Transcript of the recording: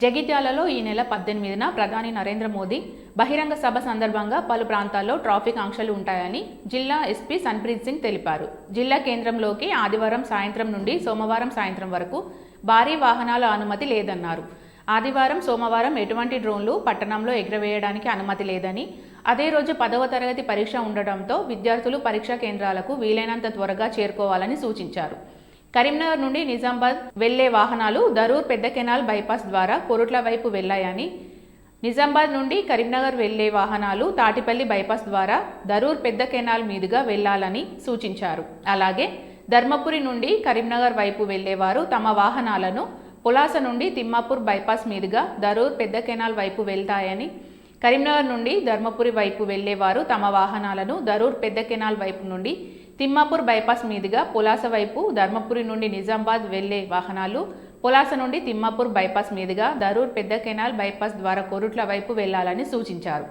జగిత్యాలలో ఈ నెల 18న ప్రధాని నరేంద్ర మోదీ బహిరంగ సభ సందర్భంగా పలు ప్రాంతాల్లో ట్రాఫిక్ ఆంక్షలు ఉంటాయని జిల్లా ఎస్పీ సన్ప్రీత్ సింగ్ తెలిపారు. జిల్లా కేంద్రంలోకి ఆదివారం సాయంత్రం నుండి సోమవారం సాయంత్రం వరకు భారీ వాహనాల అనుమతి లేదన్నారు. ఆదివారం, సోమవారం ఎటువంటి డ్రోన్లు పట్టణంలో ఎగురవేయడానికి అనుమతి లేదని, అదే రోజు 10వ తరగతి పరీక్ష ఉండడంతో విద్యార్థులు పరీక్షా కేంద్రాలకు వీలైనంత త్వరగా చేరుకోవాలని సూచించారు. కరీంనగర్ నుండి నిజామాబాద్ వెళ్లే వాహనాలు దరూర్ పెద్ద కెనాల్ బైపాస్ ద్వారా కొరుట్ల వైపు వెళ్లాయని, నిజామాబాద్ నుండి కరీంనగర్ వెళ్లే వాహనాలు తాటిపల్లి బైపాస్ ద్వారా దరూర్ పెద్ద కెనాల్ మీదుగా వెళ్లాలని సూచించారు. అలాగే ధర్మపురి నుండి కరీంనగర్ వైపు వెళ్లేవారు తమ వాహనాలను పులాస నుండి తిమ్మాపూర్ బైపాస్ మీదుగా దరూర్ పెద్ద కెనాల్ వైపు వెళ్తాయని, కరీంనగర్ నుండి ధర్మపురి వైపు వెళ్లేవారు తమ వాహనాలను దరూర్ పెద్ద కెనాల్ వైపు నుండి తిమ్మాపూర్ బైపాస్ మీదుగా పులాస వైపు, ధర్మపురి నుండి నిజామాబాద్ వెళ్లే వాహనాలు పులాస నుండి తిమ్మాపూర్ బైపాస్ మీదుగా దరూర్ పెద్ద కెనాల్ బైపాస్ ద్వారా కొరుట్ల వైపు వెళ్లాలని సూచించారు.